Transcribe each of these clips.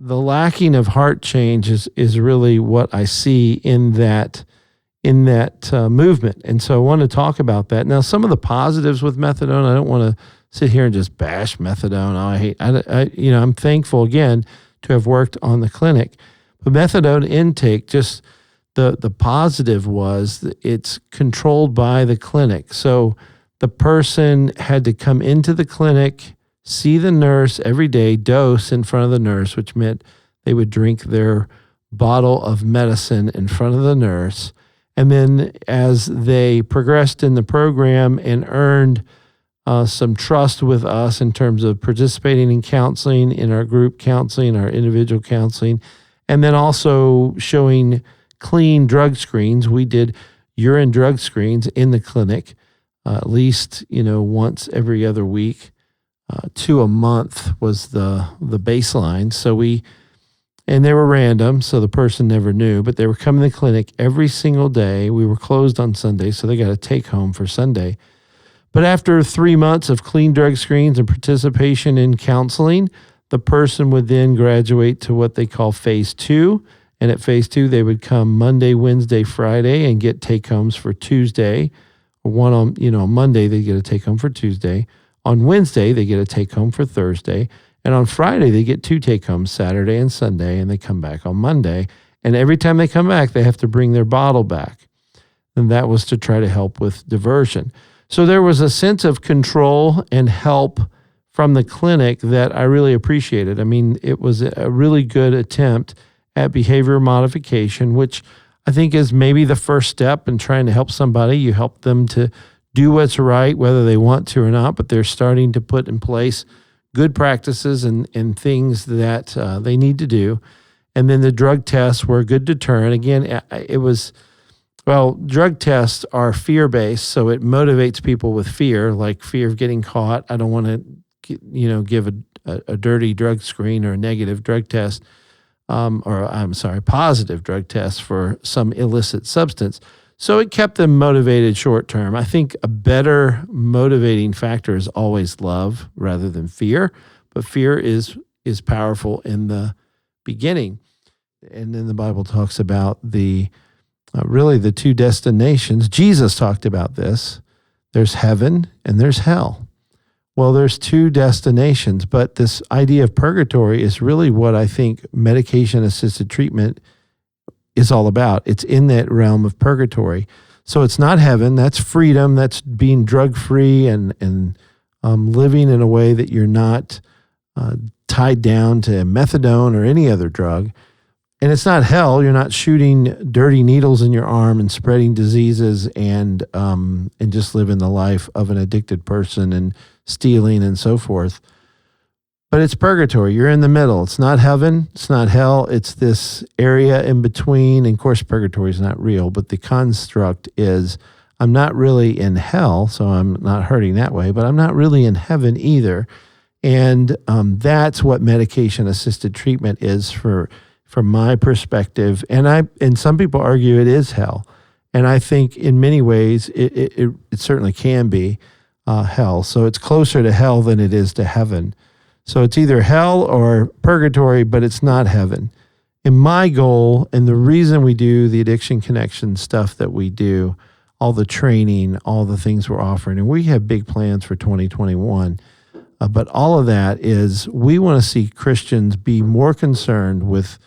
the lacking of heart change is really what I see in that movement. And so I want to talk about that. Now, some of the positives with methadone, I don't want to sit here and just bash methadone. I'm thankful again to have worked on the clinic. But methadone intake, just the positive was that it's controlled by the clinic. So the person had to come into the clinic, see the nurse every day, dose in front of the nurse, which meant they would drink their bottle of medicine in front of the nurse. And then as they progressed in the program and earned some trust with us in terms of participating in counseling, in our group counseling, our individual counseling, and then also showing clean drug screens. We did urine drug screens in the clinic, at least, once every other week. 2 a month was the baseline. And they were random, so the person never knew, but they were coming to the clinic every single day. We were closed on Sunday, so they got a take home for Sunday. But after 3 months of clean drug screens and participation in counseling, the person would then graduate to what they call phase 2. And at phase 2, they would come Monday, Wednesday, Friday and get take homes for Tuesday. One on, Monday, they get a take home for Tuesday. On Wednesday, they get a take home for Thursday. And on Friday, they get 2 take homes, Saturday and Sunday, and they come back on Monday. And every time they come back, they have to bring their bottle back. And that was to try to help with diversion. So there was a sense of control and help from the clinic that I really appreciated. I mean, it was a really good attempt at behavior modification, which I think is maybe the first step in trying to help somebody. You help them to do what's right, whether they want to or not, but they're starting to put in place good practices and things that they need to do. And then the drug tests were a good deterrent. Again, drug tests are fear-based, so it motivates people with fear, like fear of getting caught. I don't want to, give a dirty drug screen or a negative drug test, positive drug test for some illicit substance. So it kept them motivated short term. I think a better motivating factor is always love rather than fear, but fear is powerful in the beginning. And then the Bible talks about the 2 destinations. Jesus talked about this. There's heaven and there's hell. Well, there's 2 destinations, but this idea of purgatory is really what I think medication-assisted treatment is all about. It's in that realm of purgatory. So it's not heaven. That's freedom. That's being drug-free and living in a way that you're not tied down to methadone or any other drug. And it's not hell. You're not shooting dirty needles in your arm and spreading diseases and just living the life of an addicted person and stealing and so forth. But it's purgatory. You're in the middle. It's not heaven. It's not hell. It's this area in between. And of course, purgatory is not real, but the construct is I'm not really in hell, so I'm not hurting that way, but I'm not really in heaven either. And that's what medication-assisted treatment is from my perspective. And some people argue it is hell. And I think in many ways it certainly can be hell. So it's closer to hell than it is to heaven. So it's either hell or purgatory, but it's not heaven. And my goal, and the reason we do the Addiction Connection stuff that we do, all the training, all the things we're offering, and we have big plans for 2021, but all of that is we want to see Christians be more concerned with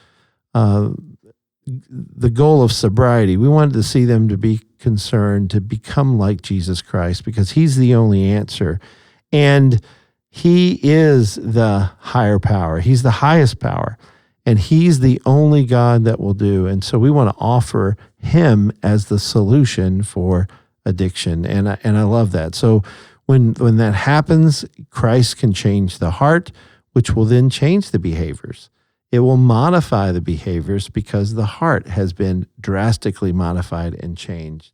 the goal of sobriety. We wanted to see them to be concerned to become like Jesus Christ because he's the only answer. And he is the higher power. He's the highest power. And he's the only God that will do. And so we want to offer him as the solution for addiction. And I love that. So when that happens, Christ can change the heart, which will then change the behaviors. It will modify the behaviors because the heart has been drastically modified and changed.